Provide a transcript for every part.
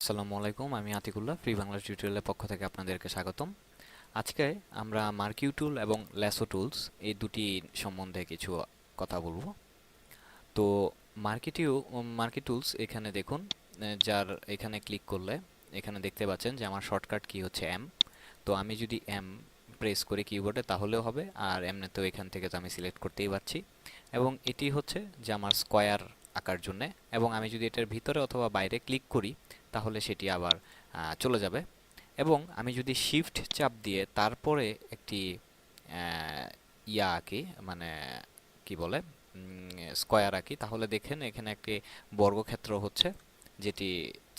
আসসালামু আলাইকুম, আমি আতিকুল্লাহ ফ্রি বাংলা টিউটোরিয়ালের পক্ষ থেকে আপনাদেরকে স্বাগতম। আজকে আমরা মার্কিউ টুল এবং ল্যাসো টুলস এই দুটি সম্বন্ধে কিছু কথা বলবো। তো মার্কি টুলস এখানে দেখুন, যার এখানে ক্লিক করলে এখানে দেখতে পাচ্ছেন যে আমার শর্টকাট কি হচ্ছে এম। তো আমি যদি এম প্রেস করি কিবোর্ডে তাহলেও হবে, আর এমনিতেও এখান থেকে তো আমি সিলেক্ট করতেই পারছি। এবং এটি হচ্ছে যে আমার স্কোয়ার আঁকার জন্য, এবং আমি যদি এটার ভিতরে অথবা বাইরে ক্লিক করি তাহলে সেটি আবার চলে যাবে। এবং আমি যদি শিফট চাপ দিয়ে তারপরে একটি আঁকি, মানে কি বলে, স্কোয়ার আঁকি, তাহলে দেখেন এখানে একটি বর্গক্ষেত্র হচ্ছে যেটি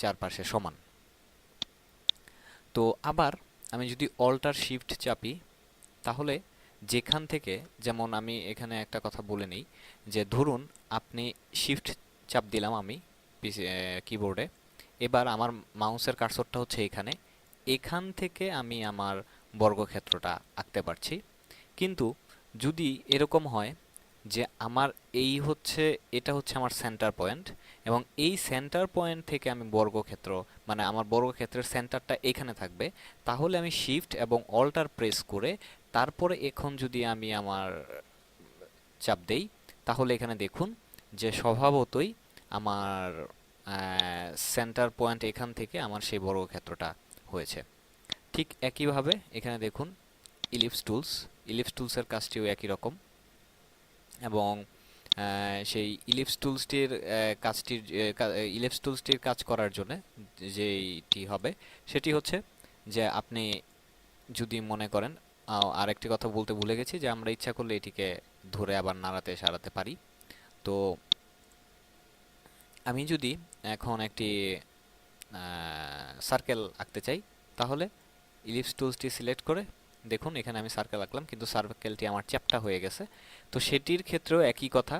চারপাশে সমান। তো আবার আমি যদি অল্টার শিফট চাপি তাহলে যেখান থেকে, যেমন আমি এখানে একটা কথা বলে নিই, যে ধরুন আপনি শিফট চাপ দিলাম আমি কিবোর্ডে, এবার আমার মাউসের কার্সরটা হচ্ছে এখানে, এখান থেকে আমি আমার বর্গক্ষেত্রটা আঁকতে পারছি। কিন্তু যদি এরকম হয় যে আমার এই হচ্ছে, এটা হচ্ছে আমার সেন্টার পয়েন্ট, এবং এই সেন্টার পয়েন্ট থেকে আমি বর্গক্ষেত্র, মানে আমার বর্গক্ষেত্রের সেন্টারটা এখানে থাকবে, তাহলে আমি শিফট এবং অল্টার প্রেস করে তারপরে এখন যদি আমি আমার চাপ দেই তাহলে এখানে দেখুন যে স্বভাবতই আমার সেন্টার পয়েন্ট এখান থেকে আমার সেই বর্গক্ষেত্রটা হয়েছে। ঠিক একইভাবে এখানে দেখুন ইলিপস টুলসের কাজটিও একই রকম। এবং সেই ইলিপস টুলসটির কাজ করার জন্য যেটি হবে সেটি হচ্ছে যে আপনি যদি মনে করেন, আরেকটি কথা বলতে ভুলে গেছি, যে আমরা ইচ্ছা করলে এটিকে ধরে আবার নাড়াতে সারাতে পারি। তো আমি যদি এখন একটি সার্কেল আঁকতে চাই তাহলে ইলিপস টুলসটি সিলেক্ট করে দেখুন এখানে আমি সার্কেল আঁকলাম, কিন্তু সার্কেলটি আমার চ্যাপ্টা হয়ে গেছে। তো সেটির ক্ষেত্রেও একই কথা,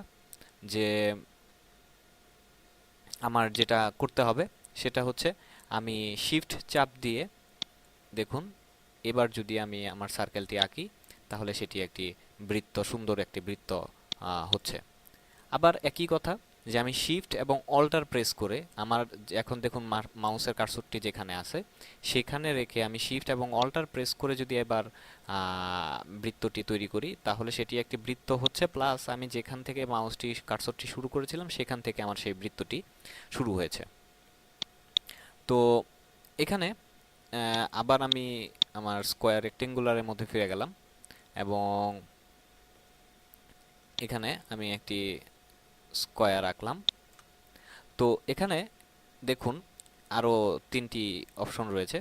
যে আমার যেটা করতে হবে সেটা হচ্ছে আমি শিফট চাপ দিয়ে দেখুন, এবার যদি আমি আমার সার্কেলটি আঁকি তাহলে সেটি একটি বৃত্ত, সুন্দর একটি বৃত্ত হচ্ছে। আবার একই কথা, যে আমি শিফট এবং অল্টার প্রেস করে আমার, এখন দেখুন মাউসের কার্সরটি যেখানে আছে সেখানে রেখে আমি শিফট এবং অল্টার প্রেস করে যদি এবার বৃত্তটি তৈরি করি তাহলে সেটি একটি বৃত্ত হচ্ছে, প্লাস আমি যেখান থেকে মাউসটি কার্সরটি শুরু করেছিলাম সেখান থেকে আমার সেই বৃত্তটি শুরু হয়েছে। তো এখানে আবার আমি আমার স্কোয়ার রেক্টেঙ্গুলারের মধ্যে ফিরে গেলাম, এবং এখানে আমি একটি স্কোয়ার আঁকলাম। তো এখানে দেখুন আরও তিনটি অপশন রয়েছে।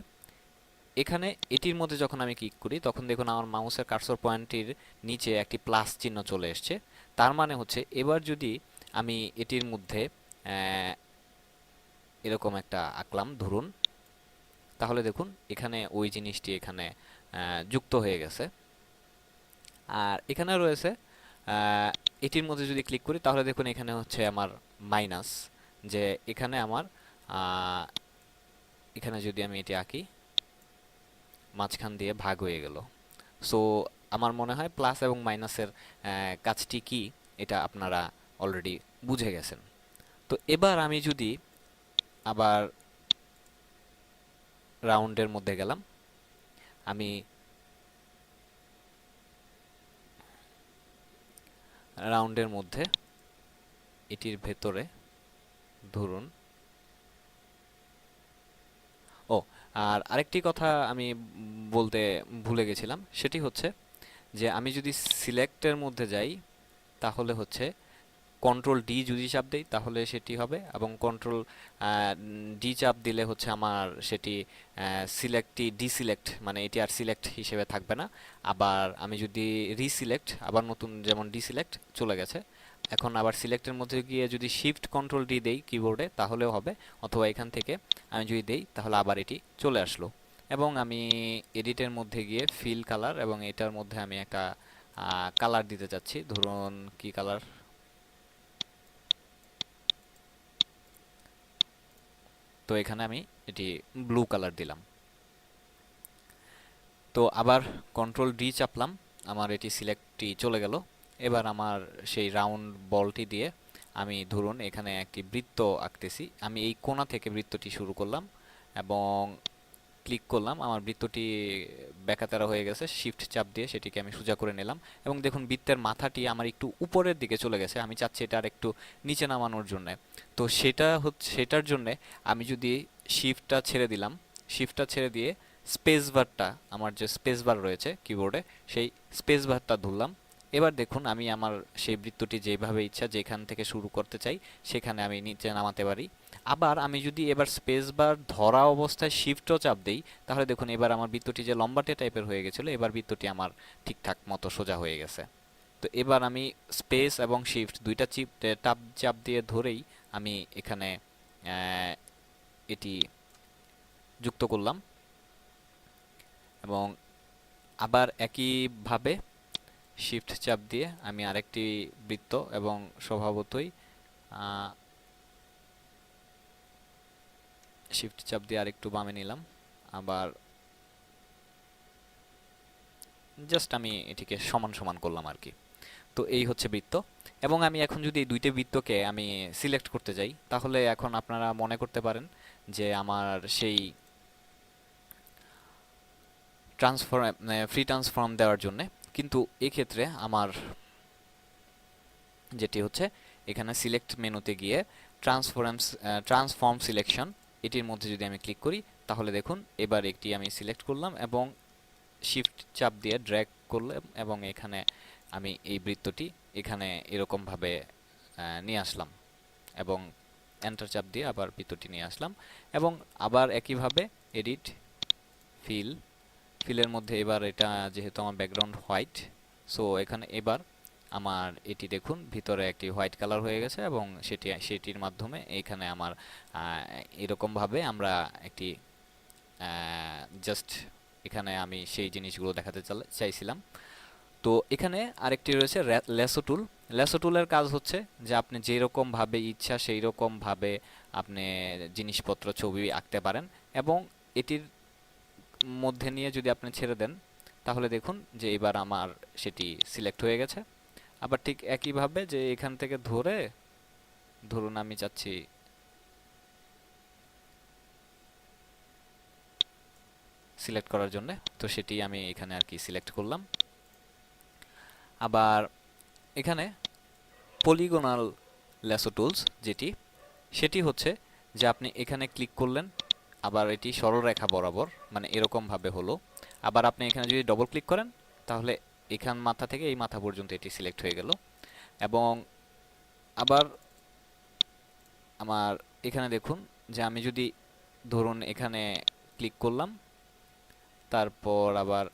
এখানে এটির মধ্যে যখন আমি ক্লিক করি তখন দেখুন আমার মাউসের কার্সর পয়েন্টটির নিচে একটি প্লাস চিহ্ন চলে এসছে। তার মানে হচ্ছে এবার যদি আমি এটির মধ্যে এরকম একটা আঁকলাম ধরুন, তাহলে দেখুন এখানে ওই জিনিসটি এখানে যুক্ত হয়ে গেছে। আর এখানে রয়েছে এটির মধ্যে যদি ক্লিক করি তাহলে দেখুন এখানে হচ্ছে আমার মাইনাস, যে এখানে আমার এখানে যদি আমি এটি আঁকি মাঝখান দিয়ে ভাগ হয়ে গেল। সো আমার মনে হয় প্লাস এবং মাইনাসের কাজটি কি এটা আপনারা অলরেডি বুঝে গেছেন। তো এবার আমি যদি আবার রাউন্ডের মধ্যে গেলাম, আমি রাউন্ডের মধ্যে এটির ভেতরে ধরুন, ও আর আরেকটি কথা আমি বলতে ভুলে গেছিলাম, সেটি হচ্ছে যে আমি যদি সিলেক্টের মধ্যে যাই তাহলে হচ্ছে কন্ট্রোল ডি যদি চাপ দেই তাহলে সেটি হবে, এবং কন্ট্রোল ডি চাপ দিলে হচ্ছে আমার সেটি সিলেক্টটি ডিসিলেক্ট, মানে এটি আর সিলেক্ট হিসেবে থাকবে না। আবার আমি যদি রিসিলেক্ট, আবার নতুন যেমন ডিসিলেক্ট চলে গেছে, এখন আবার সিলেক্টের মধ্যে গিয়ে যদি শিফট কন্ট্রোল ডি দেই কিবোর্ডে তাহলেও হবে, অথবা এখান থেকে আমি যদি দেই তাহলে আবার এটি চলে আসলো। এবং আমি এডিটের মধ্যে গিয়ে ফিল কালার, এবং এটার মধ্যে আমি একটা কালার দিতে চাচ্ছি, ধরুন কি কালার, তো এখানে আমি এটি ব্লু কালার দিলাম। তো আবার কন্ট্রোল ডি চাপলাম, আমার এটি সিলেক্টটি চলে গেল। এবার আমার সেই রাউন্ড বলটি দিয়ে আমি ধরুন এখানে একটি বৃত্ত আঁকতেছি, আমি এই কোণা থেকে বৃত্তটি শুরু করলাম, এবং ক্লিক করলাম, আমার বৃত্তটি বেঁকাতেরা হয়ে গেছে, শিফট চাপ দিয়ে সেটিকে আমি সোজা করে নিলাম এবং দেখুন বৃত্তের মাথাটি আমার একটু উপরের দিকে চলে গেছে, আমি চাচ্ছি এটা আর একটু নিচে নামানোর জন্য। তো সেটার জন্য আমি যদি শিফটটা ছেড়ে দিয়ে স্পেস বারটা, আমার যে স্পেস বার রয়েছে কিবোর্ডে, সেই স্পেস বারটা ধরলাম। এবার দেখুন আমি আমার সেই বৃত্তটি যেভাবে ইচ্ছা যেখান থেকে শুরু করতে চাই সেখানে আমি নিচে নামাতে পারি। আবার আমি যদি এবার স্পেস বার ধরা অবস্থায় শিফটও চাপ দেই, তাহলে দেখুন এবার আমার বৃত্তটি যে লম্বাটে টাইপের হয়ে গেছিল, এবার বৃত্তটি আমার ঠিকঠাক মতো সোজা হয়ে গেছে। তো এবার আমি স্পেস এবং শিফট দুইটা চাপ দিয়ে ধরেই আমি এখানে এটি যুক্ত করলাম এবং আবার একইভাবে শিফট চাপ দিয়ে আমি আরেকটি বৃত্ত এবং স্বভাবতই শিফট চাপ দিয়ে আরেকটু বামে নিলাম, আবার জাস্ট আমি এটিকে সমান সমান করলাম আর কি। তো এই হচ্ছে বৃত্ত। এবং আমি এখন যদি এই দুইটা বৃত্তকে আমি সিলেক্ট করতে যাই, তাহলে এখন আপনারা মনে করতে পারেন যে আমার সেই ফ্রি ট্রান্সফর্ম দেওয়ার জন্য, কিন্তু এক্ষেত্রে আমার যেটি হচ্ছে এখানে সিলেক্ট মেনুতে গিয়ে ট্রান্সফর্ম সিলেকশন, এটির মধ্যে যদি আমি ক্লিক করি তাহলে দেখুন এবার একটি আমি সিলেক্ট করলাম এবং শিফট চাপ দিয়ে ড্র্যাগ করলাম এবং এখানে আমি এই বৃত্তটি এখানে এরকমভাবে নিয়ে আসলাম এবং এন্টার চাপ দিয়ে আবার বৃত্তটি নিয়ে আসলাম এবং আবার একইভাবে এডিট ফিলের মধ্যে এবার এটা যেহেতু আমার ব্যাকগ্রাউন্ড হোয়াইট, সো এখানে এবার আমার এটি দেখুন ভিতরে একটি হোয়াইট কালার হয়ে গেছে এবং সেটির মাধ্যমে এখানে আমার এরকমভাবে আমরা একটি জাস্ট এখানে আমি সেই জিনিসগুলো দেখাতে চাইছিলাম। তো এখানে আরেকটি রয়েছে ল্যাসো টুলের কাজ হচ্ছে যে আপনি যেরকম ভাবে ইচ্ছা সেই রকম ভাবে আপনি জিনিসপত্র ছবি আঁকতে পারেন এবং এটির মধ্যে নিয়ে যদি আপনি ছেড়ে দেন তাহলে দেখুন যে এবার আমার সেটি সিলেক্ট হয়ে গেছে। আবার ঠিক একইভাবে যে এখান থেকে ধরুন আমি চাচ্ছি সিলেক্ট করার জন্য, তো সেটি আমি এখানে আর কি সিলেক্ট করলাম। আবার এখানে পলিগোনাল ল্যাসো টুলস সেটি হচ্ছে যে আপনি এখানে ক্লিক করলেন, আবার এটি সরলরেখা বরাবর মানে এরকম ভাবে হলো। আবার আপনি এখানে যদি ডবল ক্লিক করেন তাহলে এখান মাথা থেকে এই মাথা পর্যন্ত এটি সিলেক্ট হয়ে গেল। এবং আবার আমার এখানে দেখুন যে আমি যদি ধরুন এখানে ক্লিক করলাম, তারপর আবার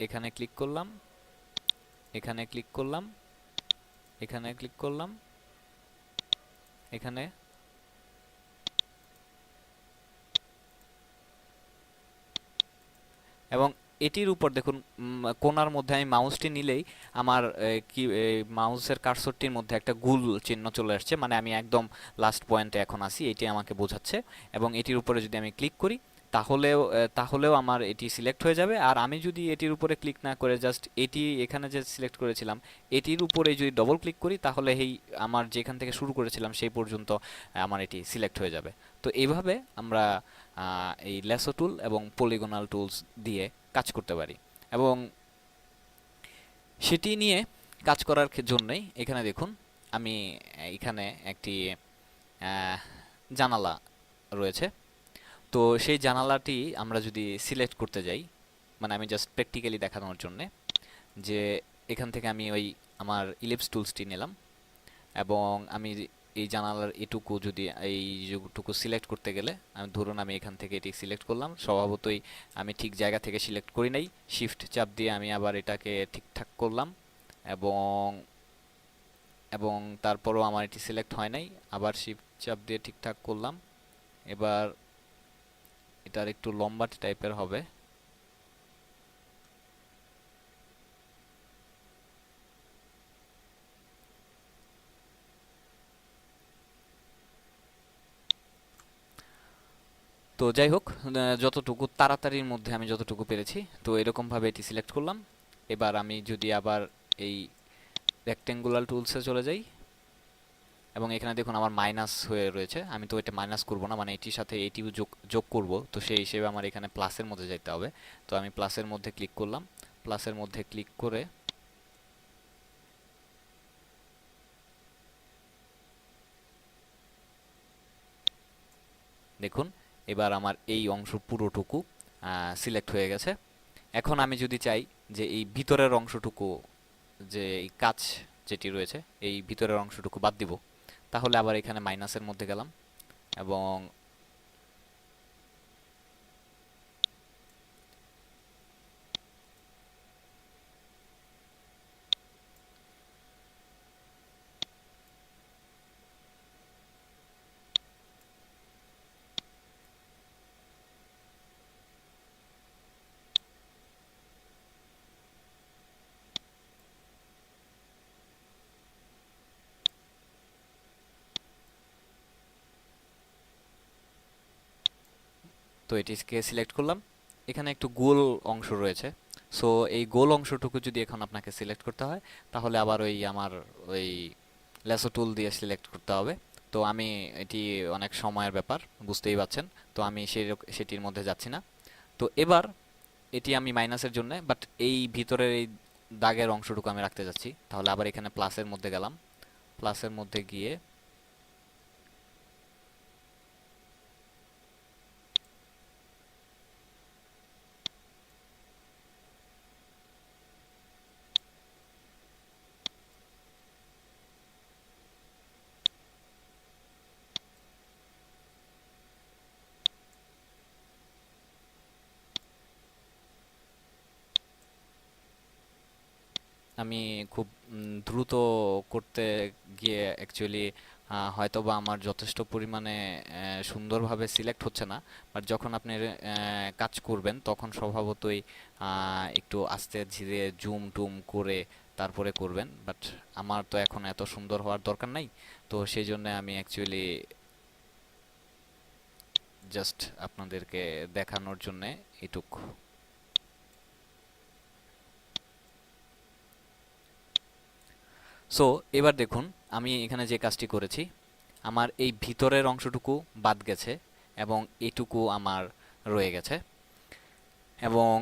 এখানে ক্লিক করলাম, এখানে ক্লিক করলাম, এখানে ক্লিক করলাম, এখানে এবং এটির উপর দেখুন কোণার মধ্যে আমি মাউসটি নিলেই আমার কি মাউসের কার্সরটির মধ্যে একটা গোল চিহ্ন চলে আসছে, মানে আমি একদম লাস্ট পয়েন্টে এখন আছি, এটি আমাকে বোঝাচ্ছে। এবং এটির উপরে যদি আমি ক্লিক করি তাহলেও আমার এটি সিলেক্ট হয়ে যাবে। আর আমি যদি এটির উপরে ক্লিক না করে জাস্ট এটি এখানে যে সিলেক্ট করেছিলাম এটির উপরে যদি ডবল ক্লিক করি তাহলে আমার যেখান থেকে শুরু করেছিলাম সেই পর্যন্ত আমার এটি সিলেক্ট হয়ে যাবে। তো এইভাবে আমরা এই ল্যাসো টুল এবং পলিগোনাল টুলস দিয়ে কাজ করতে পারি। এবং সেটি নিয়ে কাজ করার জন্যই এখানে দেখুন আমি এখানে একটি জানালা রয়েছে। তো সেই জানালাটি আমরা যদি সিলেক্ট করতে যাই, মানে আমি জাস্ট প্র্যাকটিক্যালি দেখানোর জন্যে যে এখান থেকে আমি ওই আমার ইলিপস টুলসটি নিলাম এবং আমি এই জানালার এইটুকু সিলেক্ট করতে গেলে ধরুন আমি এখান থেকে এটি সিলেক্ট করলাম, স্বভাবতই আমি ঠিক জায়গা থেকে সিলেক্ট করি নাই, শিফট চাপ দিয়ে আমি আবার এটাকে ঠিকঠাক করলাম এবং এবং তারপরও আমার এটি সিলেক্ট হয় নাই, আবার শিফট চাপ দিয়ে ঠিকঠাক করলাম। এবার এটার একটু লম্বা টাইপের হবে, তো যাই হোক যতটুকু তাড়াতাড়ির মধ্যে আমি যতটুকু পেরেছি তো এরকমভাবে এটি সিলেক্ট করলাম। এবার আমি যদি আবার এই রেক্টেঙ্গুলার টুলসে চলে যাই, এবং এখানে দেখুন আমার মাইনাস হয়ে রয়েছে, আমি তো এটা মাইনাস করব না, মানে এটির সাথে এটিও যোগ যোগ করব, তো সেই হিসেবে আমার এখানে প্লাসের মধ্যে যেতে হবে। তো আমি প্লাসের মধ্যে ক্লিক করলাম, প্লাসের মধ্যে ক্লিক করে দেখুন এবার আমার এই অংশ পুরোটুকু সিলেক্ট হয়ে গেছে। এখন আমি যদি চাই যে এই ভিতরের অংশটুকু, যে এই কাচ যেটি রয়েছে এই ভিতরের অংশটুকু বাদ দিব, তাহলে আবার এখানে মাইনাসের মধ্যে গেলাম এবং তো এটিকে সিলেক্ট করলাম। এখানে একটু গোল অংশ রয়েছে, সো এই গোল অংশটুকু যদি এখন আপনাকে সিলেক্ট করতে হয় তাহলে আবার ওই আমার ওই ল্যাসো টুল দিয়ে সিলেক্ট করতে হবে। তো আমি এটি অনেক সময়ের ব্যাপার, বুঝতেই পারছেন, তো আমি সেটির মধ্যে যাচ্ছি না। তো এবার এটি আমি মাইনাসের জন্য, বাট এই ভিতরের এই দাগের অংশটুকু আমি রাখতে যাচ্ছি, তাহলে আবার এখানে প্লাসের মধ্যে গেলাম, প্লাসের মধ্যে গিয়ে আমি খুব দ্রুত করতে গিয়ে অ্যাকচুয়ালি হয়তোবা আমার যথেষ্ট পরিমাণে সুন্দরভাবে সিলেক্ট হচ্ছে না, বাট যখন আপনি কাজ করবেন তখন স্বভাবতই একটু আস্তে ধীরে জুম টুম করে তারপরে করবেন, বাট আমার তো এখন এত সুন্দর হওয়ার দরকার নাই, তো সেই জন্য আমি অ্যাকচুয়ালি জাস্ট আপনাদেরকে দেখানোর জন্য এটুক। সো এবার দেখুন আমি এখানে যে কাজটি করেছি, আমার এই ভিতরের অংশটুকু বাদ গেছে এবং এটুকু আমার রয়ে গেছে, এবং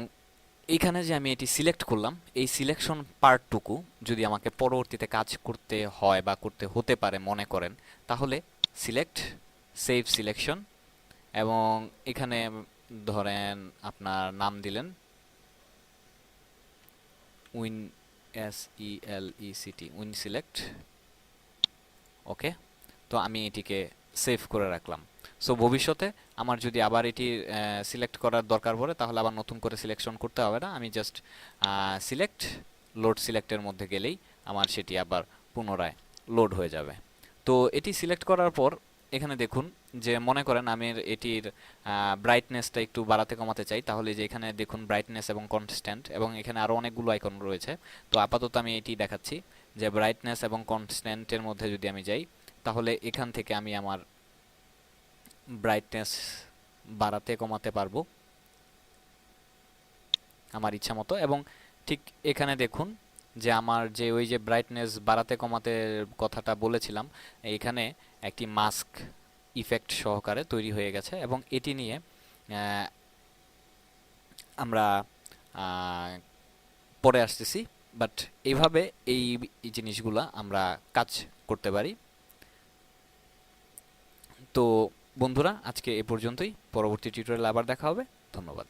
এইখানে যে আমি এটি সিলেক্ট করলাম এই সিলেকশন পার্টটুকু যদি আমাকে পরবর্তীতে কাজ করতে হয় বা করতে হতে পারে মনে করেন, তাহলে সিলেক্ট, সেভ সিলেকশন, এবং এখানে ধরেন আপনার নাম দিলেন উইন, SELECT, উইন সিলেক্ট, ওকে। তো আমি এটিকে সেভ করে রাখলাম। সো ভবিষ্যতে আমার যদি আবার এটি সিলেক্ট করার দরকার পড়ে তাহলে আবার নতুন করে সিলেকশন করতে হবে না, আমি জাস্ট সিলেক্ট, লোড সিলেক্টের মধ্যে গেলেই আমার সেটি আবার পুনরায় লোড হয়ে যাবে। তো এটি সিলেক্ট করার পর এখানে দেখুন যে মনে করেন আমি এটির ব্রাইটনেসটা একটু বাড়াতে কমাতে চাই, তাহলে যে এখানে দেখুন ব্রাইটনেস এবং কনস্ট্যান্ট, এবং এখানে আরও অনেকগুলো আইকন রয়েছে। তো আপাতত আমি এটি দেখাচ্ছি যে ব্রাইটনেস এবং কনস্ট্যান্টের মধ্যে যদি আমি যাই তাহলে এখান থেকে আমি আমার ব্রাইটনেস বাড়াতে কমাতে পারবো আমার ইচ্ছা মতো, এবং ঠিক এখানে দেখুন যে আমার যে ওই যে ব্রাইটনেস বাড়াতে কমাতে কথাটা বলেছিলাম, এখানে একটি মাস্ক ইফেক্ট সহকারে তৈরি হয়ে গেছে, এবং এটি নিয়ে আমরা পরে আসতেছি, বাট এইভাবে এই জিনিসগুলা আমরা কাজ করতে পারি। তো বন্ধুরা আজকে এ পর্যন্তই, পরবর্তী টিউটোরিয়ালে আবার দেখা হবে, ধন্যবাদ।